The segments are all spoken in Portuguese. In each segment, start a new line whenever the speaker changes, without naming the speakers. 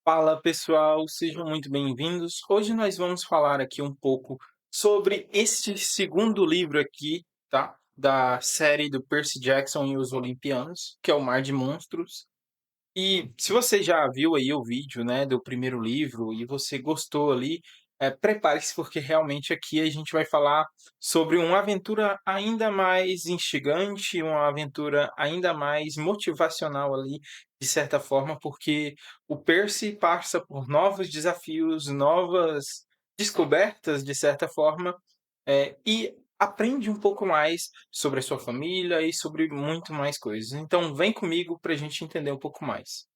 Fala pessoal, sejam muito bem-vindos. Hoje nós vamos falar aqui um pouco sobre este segundo livro aqui, tá? Da série do Percy Jackson e os Olimpianos, que é o Mar de Monstros. E se você já viu aí o vídeo, né, do primeiro livro e você gostou ali, prepare-se porque realmente aqui a gente vai falar sobre uma aventura ainda mais instigante, uma aventura ainda mais motivacional ali, de certa forma, porque o Percy passa por novos desafios, novas descobertas, de certa forma, e aprende um pouco mais sobre a sua família e sobre muito mais coisas. Então, vem comigo para a gente entender um pouco mais.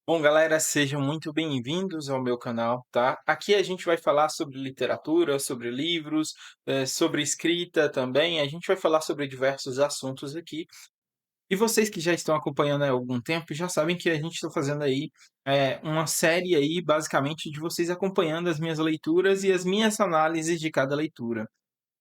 Bom, galera, sejam muito bem-vindos ao meu canal, tá? Aqui a gente vai falar sobre literatura, sobre livros, sobre escrita também. A gente vai falar sobre diversos assuntos aqui. E vocês que já estão acompanhando há algum tempo já sabem que a gente está fazendo aí uma série aí, basicamente, de vocês acompanhando as minhas leituras e as minhas análises de cada leitura.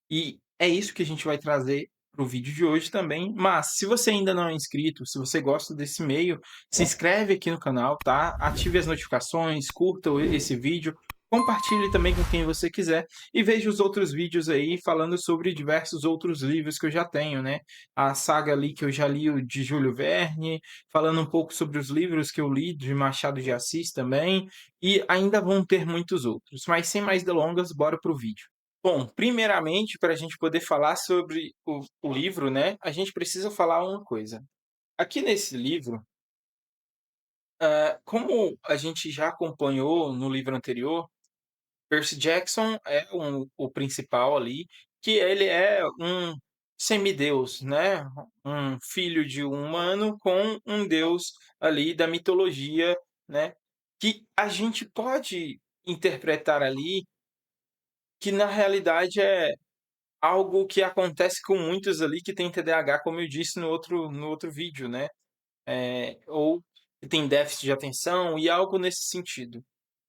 E é isso que a gente vai trazer para o vídeo de hoje também. Mas se você ainda não é inscrito, se você gosta desse meio, se inscreve aqui no canal, tá? Ative as notificações, curta esse vídeo, compartilhe também com quem você quiser e veja os outros vídeos aí falando sobre diversos outros livros que eu já tenho, né? A saga ali que eu já li o de Júlio Verne, falando um pouco sobre os livros que eu li de Machado de Assis também, e ainda vão ter muitos outros. Mas sem mais delongas, bora pro vídeo. Bom, primeiramente, para a gente poder falar sobre o livro, né, a gente precisa falar uma coisa. Aqui nesse livro, como a gente já acompanhou no livro anterior, Percy Jackson é o principal ali, que ele é um semideus, né, um filho de um humano com um deus ali da mitologia, né, que a gente pode interpretar ali que na realidade é algo que acontece com muitos ali que têm TDAH, como eu disse no outro vídeo, né, ou que tem déficit de atenção e algo nesse sentido.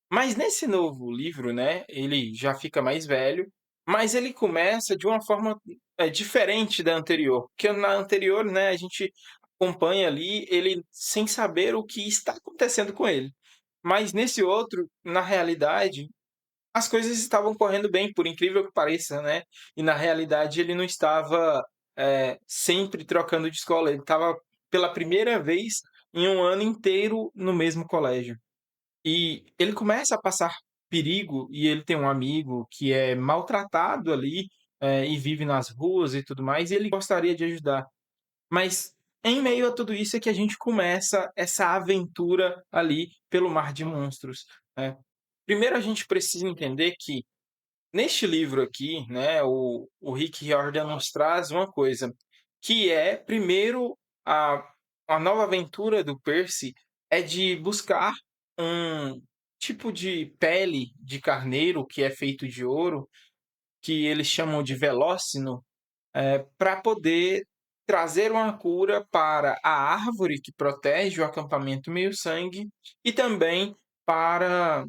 Mas nesse novo livro, né, ele já fica mais velho, mas ele começa de uma forma, diferente da anterior, porque na anterior, né, a gente acompanha ali ele sem saber o que está acontecendo com ele. Mas nesse outro, na realidade, as coisas estavam correndo bem, por incrível que pareça, né? E na realidade ele não estava sempre trocando de escola, ele estava pela primeira vez em um ano inteiro no mesmo colégio. E ele começa a passar perigo e ele tem um amigo que é maltratado ali, e vive nas ruas e tudo mais, e ele gostaria de ajudar. Mas em meio a tudo isso é que a gente começa essa aventura ali pelo Mar de Monstros, né. Primeiro a gente precisa entender que neste livro aqui, né, o Rick Riordan nos traz uma coisa, que é, primeiro, a a nova aventura do Percy é de buscar um tipo de pele de carneiro que é feito de ouro, que eles chamam de velócino, pra poder trazer uma cura para a árvore que protege o acampamento Meio-Sangue e também para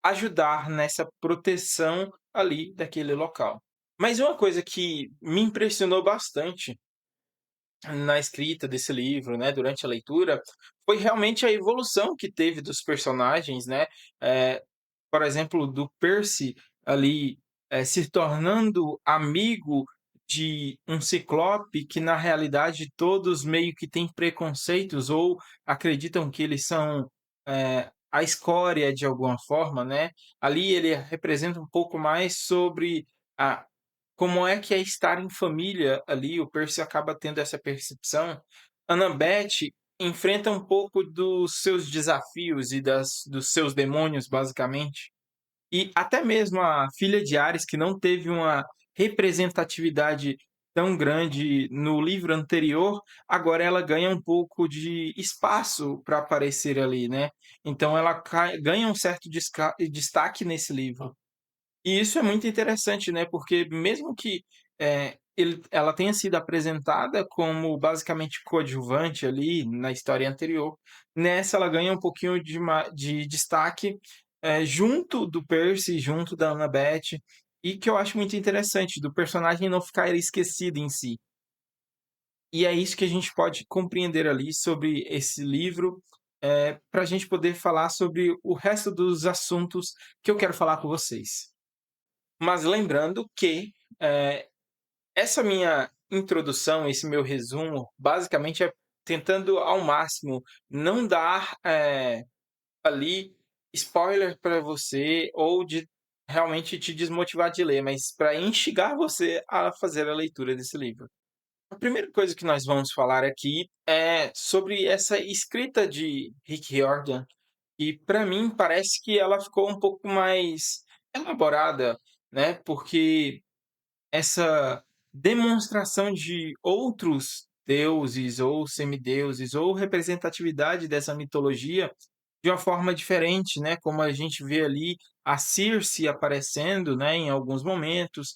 ajudar nessa proteção ali daquele local. Mas uma coisa que me impressionou bastante na escrita desse livro, né, durante a leitura, foi realmente a evolução que teve dos personagens, né, eh, por exemplo, do Percy ali, se tornando amigo de um ciclope que na realidade todos meio que têm preconceitos ou acreditam que eles são, a escória de alguma forma, né. Ali ele representa um pouco mais sobre a como é que é estar em família ali, o Percy acaba tendo essa percepção. Annabeth enfrenta um pouco dos seus desafios e dos seus demônios, basicamente. E até mesmo a filha de Ares, que não teve uma representatividade tão grande no livro anterior, agora ela ganha um pouco de espaço para aparecer ali, né. Então ela ganha um certo destaque nesse livro. E isso é muito interessante, né, porque mesmo que, ela tenha sido apresentada como basicamente coadjuvante ali na história anterior, nessa ela ganha um pouquinho de destaque, junto do Percy, junto da Annabeth, e que eu acho muito interessante, do personagem não ficar esquecido em si. E é isso que a gente pode compreender ali sobre esse livro, para a gente poder falar sobre o resto dos assuntos que eu quero falar com vocês. Mas lembrando que, eh, essa minha introdução, esse meu resumo, basicamente é tentando ao máximo não dar, ali spoiler para você ou de realmente te desmotivar de ler, mas para instigar você a fazer a leitura desse livro. A primeira coisa que nós vamos falar aqui é sobre essa escrita de Rick Riordan, e para mim parece que ela ficou um pouco mais elaborada, né, porque essa demonstração de outros deuses ou semideuses ou representatividade dessa mitologia de uma forma diferente, né, como a gente vê ali a Circe aparecendo, né, em alguns momentos,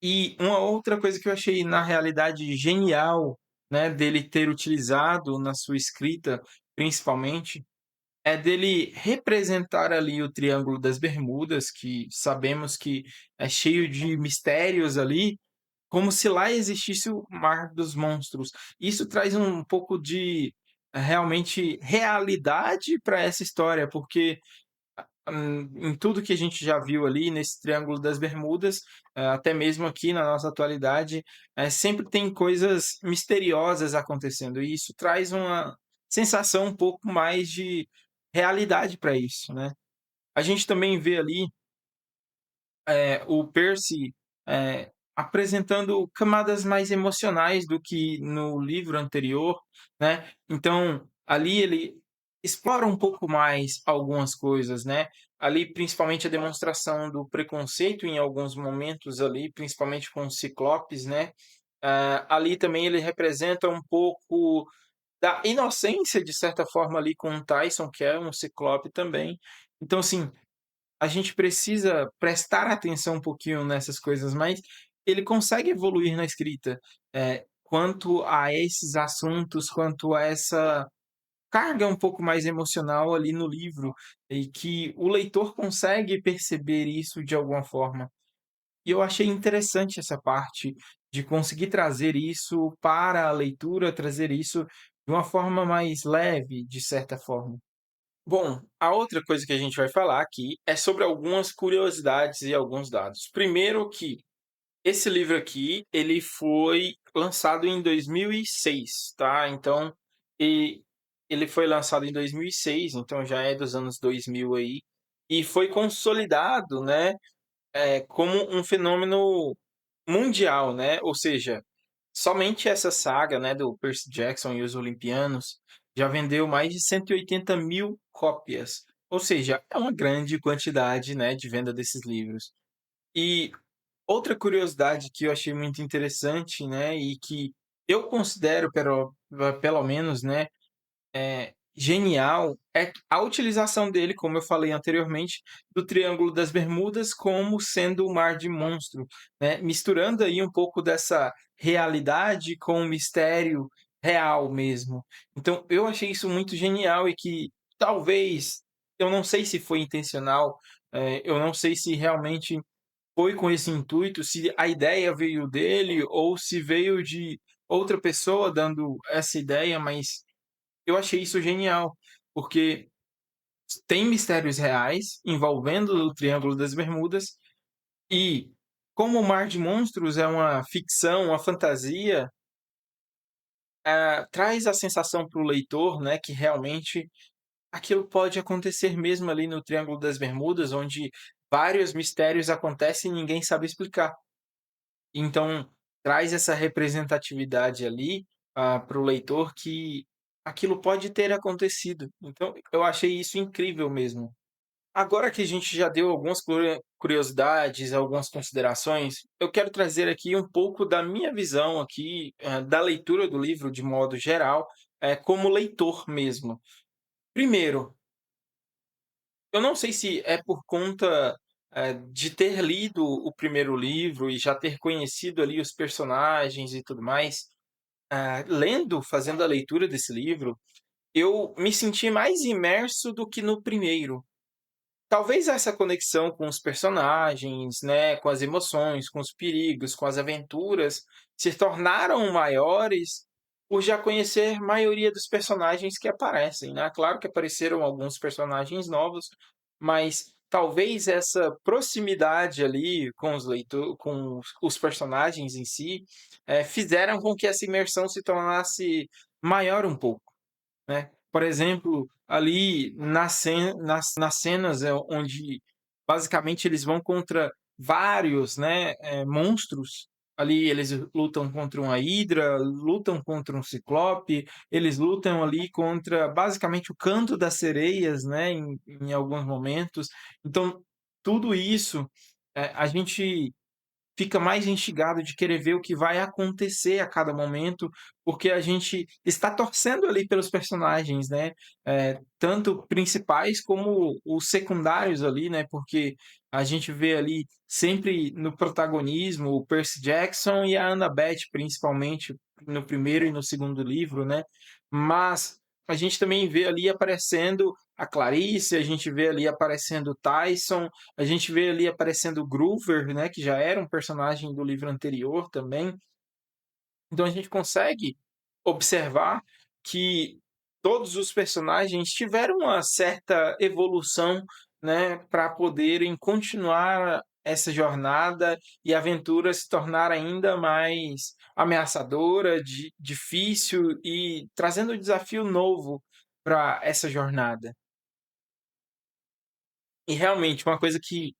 e uma outra coisa que eu achei, na realidade, genial, né, dele ter utilizado na sua escrita, principalmente, é dele representar ali o Triângulo das Bermudas, que sabemos que é cheio de mistérios ali, como se lá existisse o Mar dos Monstros. Isso traz um pouco de, realmente, realidade para essa história, porque em tudo que a gente já viu ali nesse Triângulo das Bermudas, até mesmo aqui na nossa atualidade, sempre tem coisas misteriosas acontecendo, e isso traz uma sensação um pouco mais de realidade para isso, né. A gente também vê ali o Percy, apresentando camadas mais emocionais do que no livro anterior, né. Então, ali ele explora um pouco mais algumas coisas, né. Ali, principalmente a demonstração do preconceito em alguns momentos ali, principalmente com os ciclopes, né. Ali também ele representa um pouco da inocência, de certa forma, ali com o Tyson, que é um ciclope também. Então, assim, a gente precisa prestar atenção um pouquinho nessas coisas, mas ele consegue evoluir na escrita, quanto a esses assuntos, quanto a essa carga um pouco mais emocional ali no livro, e que o leitor consegue perceber isso de alguma forma. E eu achei interessante essa parte de conseguir trazer isso para a leitura, trazer isso de uma forma mais leve, de certa forma. Bom, a outra coisa que a gente vai falar aqui é sobre algumas curiosidades e alguns dados. Primeiro que esse livro aqui, ele foi lançado em 2006, tá? Então, e ele foi lançado em 2006, então já é dos anos 2000 aí, e foi consolidado, né, como um fenômeno mundial, né? Ou seja, somente essa saga, né, do Percy Jackson e os Olimpianos já vendeu mais de 180.000 cópias, ou seja, é uma grande quantidade, né, de venda desses livros. E outra curiosidade que eu achei muito interessante, né, e que eu considero pelo menos, né, genial é a utilização dele, como eu falei anteriormente, do Triângulo das Bermudas como sendo o mar de monstro, né, misturando aí um pouco dessa realidade com o mistério real mesmo. Então eu achei isso muito genial e que talvez, eu não sei se foi intencional, eu não sei se realmente foi com esse intuito, se a ideia veio dele ou se veio de outra pessoa dando essa ideia, mas eu achei isso genial, porque tem mistérios reais envolvendo o Triângulo das Bermudas e, como o Mar de Monstros é uma ficção, uma fantasia, traz a sensação para o leitor, né, que realmente aquilo pode acontecer mesmo ali no Triângulo das Bermudas, onde vários mistérios acontecem e ninguém sabe explicar. Então, traz essa representatividade ali, para o leitor que aquilo pode ter acontecido. Então, eu achei isso incrível mesmo. Agora que a gente já deu algumas curiosidades, algumas considerações, eu quero trazer aqui um pouco da minha visão aqui, da leitura do livro de modo geral, como leitor mesmo. Primeiro, eu não sei se é por conta, de ter lido o primeiro livro e já ter conhecido ali os personagens e tudo mais, fazendo a leitura desse livro, eu me senti mais imerso do que no primeiro. Talvez essa conexão com os personagens, né, com as emoções, com os perigos, com as aventuras, se tornaram maiores, por já conhecer a maioria dos personagens que aparecem, né. Claro que apareceram alguns personagens novos, mas talvez essa proximidade ali com os personagens em si, fizeram com que essa imersão se tornasse maior um pouco, né. Por exemplo, ali nas cenas, onde basicamente eles vão contra vários, né, monstros, ali eles lutam contra uma hidra, lutam contra um ciclope, eles lutam ali contra basicamente o canto das sereias, né, em alguns momentos. Então, tudo isso, a gente fica mais instigado de querer ver o que vai acontecer a cada momento, porque a gente está torcendo ali pelos personagens, né, tanto principais como os secundários ali, né, porque a gente vê ali sempre no protagonismo o Percy Jackson e a Annabeth, principalmente no primeiro e no segundo livro, né, mas a gente também vê ali aparecendo a Clarice, a gente vê ali aparecendo o Tyson, a gente vê ali aparecendo o Groover, né, que já era um personagem do livro anterior também. Então a gente consegue observar que todos os personagens tiveram uma certa evolução, né, para poderem continuar essa jornada e a aventura se tornar ainda mais ameaçadora, difícil e trazendo um desafio novo para essa jornada. E realmente uma coisa que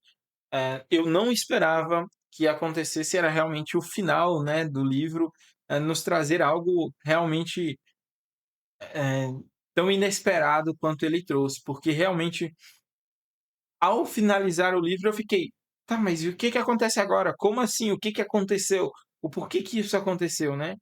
eu não esperava que acontecesse era realmente o final, né, do livro, nos trazer algo realmente, eh, tão inesperado quanto ele trouxe, porque realmente, ao finalizar o livro eu fiquei: "Tá, mas e o que que acontece agora? Como assim? O que que aconteceu? O porquê que isso aconteceu?", né.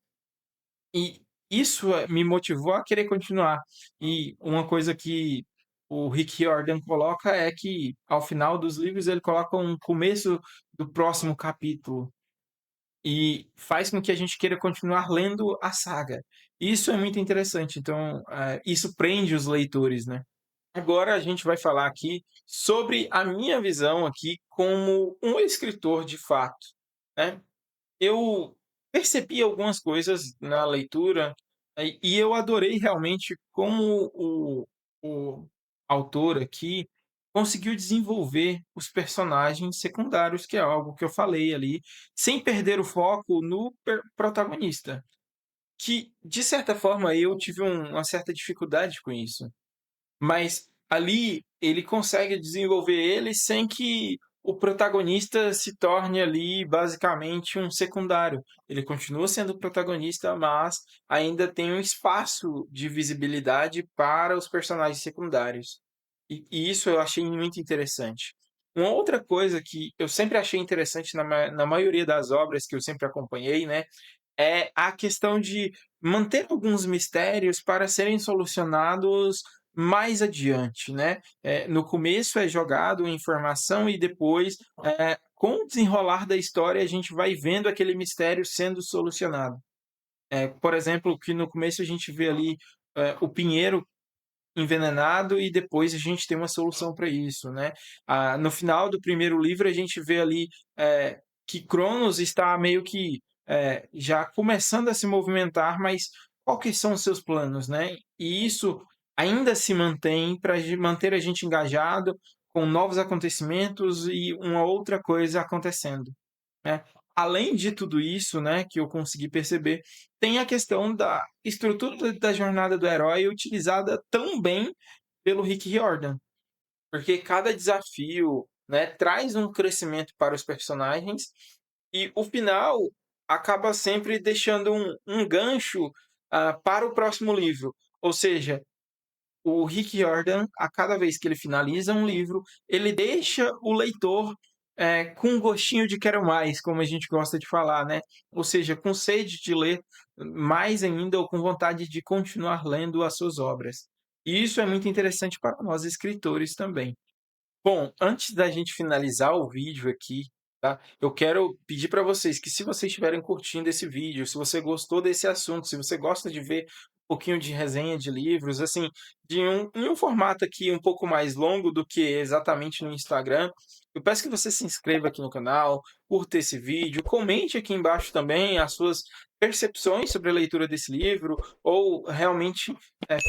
E isso, me motivou a querer continuar. E uma coisa que o Rick Riordan coloca é que, ao final dos livros, ele coloca um começo do próximo capítulo, e faz com que a gente queira continuar lendo a saga. Isso é muito interessante, então, isso prende os leitores, né. Agora a gente vai falar aqui sobre a minha visão aqui como um escritor de fato, né. Eu percebi algumas coisas na leitura, e eu adorei realmente como o autor aqui conseguiu desenvolver os personagens secundários, que é algo que eu falei ali, sem perder o foco no protagonista, que de certa forma eu tive uma certa dificuldade com isso. Mas ali ele consegue desenvolver ele sem que o protagonista se torne ali basicamente um secundário. Ele continua sendo o protagonista, mas ainda tem um espaço de visibilidade para os personagens secundários. E isso eu achei muito interessante. Uma outra coisa que eu sempre achei interessante na maioria das obras que eu sempre acompanhei, né, é a questão de manter alguns mistérios para serem solucionados mais adiante, né. No começo é jogado informação e depois, com o desenrolar da história, a gente vai vendo aquele mistério sendo solucionado. Por exemplo, que no começo a gente vê ali, o pinheiro envenenado e depois a gente tem uma solução para isso, né. No final do primeiro livro a gente vê ali, que Cronos está meio que, já começando a se movimentar, mas qual que são os seus planos, né. E isso ainda se mantém para manter a gente engajado com novos acontecimentos e uma outra coisa acontecendo, né. Além de tudo isso, né, que eu consegui perceber, tem a questão da estrutura da jornada do herói utilizada tão bem pelo Rick Riordan, porque cada desafio, né, traz um crescimento para os personagens e o final acaba sempre deixando um gancho, para o próximo livro. Ou seja, o Rick Riordan, a cada vez que ele finaliza um livro, ele deixa o leitor, com um gostinho de quero mais, como a gente gosta de falar, né. Ou seja, com sede de ler mais ainda ou com vontade de continuar lendo as suas obras. E isso é muito interessante para nós escritores também. Bom, antes da gente finalizar o vídeo aqui, tá, eu quero pedir para vocês que se vocês estiverem curtindo esse vídeo, se você gostou desse assunto, se você gosta de ver um pouquinho de resenha de livros, assim, em um formato aqui um pouco mais longo do que exatamente no Instagram, eu peço que você se inscreva aqui no canal, curta esse vídeo, comente aqui embaixo também as suas percepções sobre a leitura desse livro, ou realmente,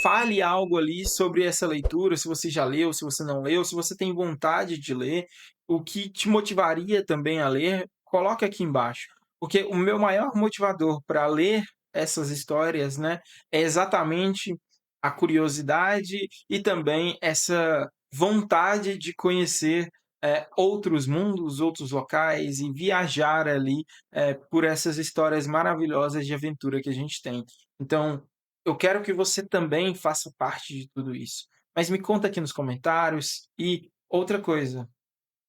fale algo ali sobre essa leitura, se você já leu, se você não leu, se você tem vontade de ler, o que te motivaria também a ler, coloque aqui embaixo. Porque o meu maior motivador para ler essas histórias, né, é exatamente a curiosidade e também essa vontade de conhecer, outros mundos, outros locais e viajar ali, por essas histórias maravilhosas de aventura que a gente tem. Então, eu quero que você também faça parte de tudo isso. Mas me conta aqui nos comentários e outra coisa,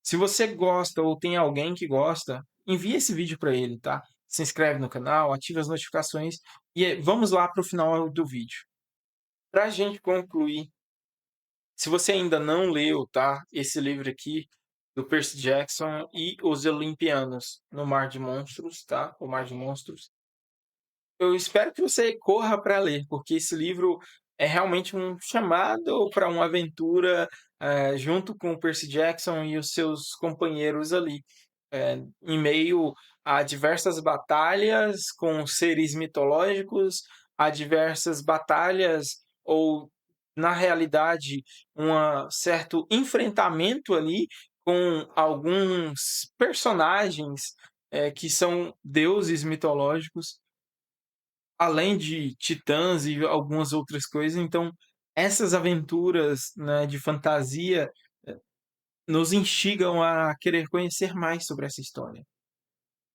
se você gosta ou tem alguém que gosta, envia esse vídeo para ele, tá? Se inscreve no canal, ativa as notificações e vamos lá para o final do vídeo. Para a gente concluir, se você ainda não leu, tá, esse livro aqui do Percy Jackson e Os Olimpianos no Mar de Monstros, tá? O Mar de Monstros. Eu espero que você corra para ler, porque esse livro é realmente um chamado para uma aventura, junto com o Percy Jackson e os seus companheiros ali, em meio a diversas batalhas com seres mitológicos, a diversas batalhas ou, na realidade, um certo enfrentamento ali com alguns personagens, que são deuses mitológicos, além de titãs e algumas outras coisas. Então, essas aventuras, né, de fantasia, nos instigam a querer conhecer mais sobre essa história.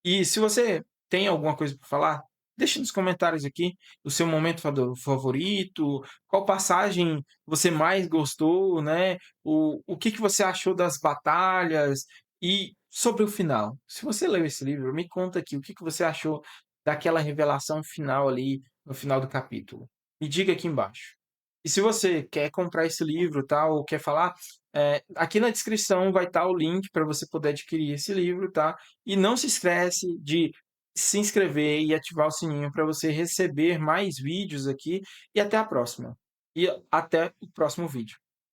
E se você tem alguma coisa para falar, deixe nos comentários aqui o seu momento favorito, qual passagem você mais gostou, né? O que que você achou das batalhas e sobre o final. Se você leu esse livro, me conta aqui o que que você achou daquela revelação final ali no final do capítulo. Me diga aqui embaixo. E se você quer comprar esse livro, tá, ou quer falar, aqui na descrição vai estar o link para você poder adquirir esse livro, tá? E não se esquece de se inscrever e ativar o sininho para você receber mais vídeos aqui, e até a próxima. E até o próximo vídeo.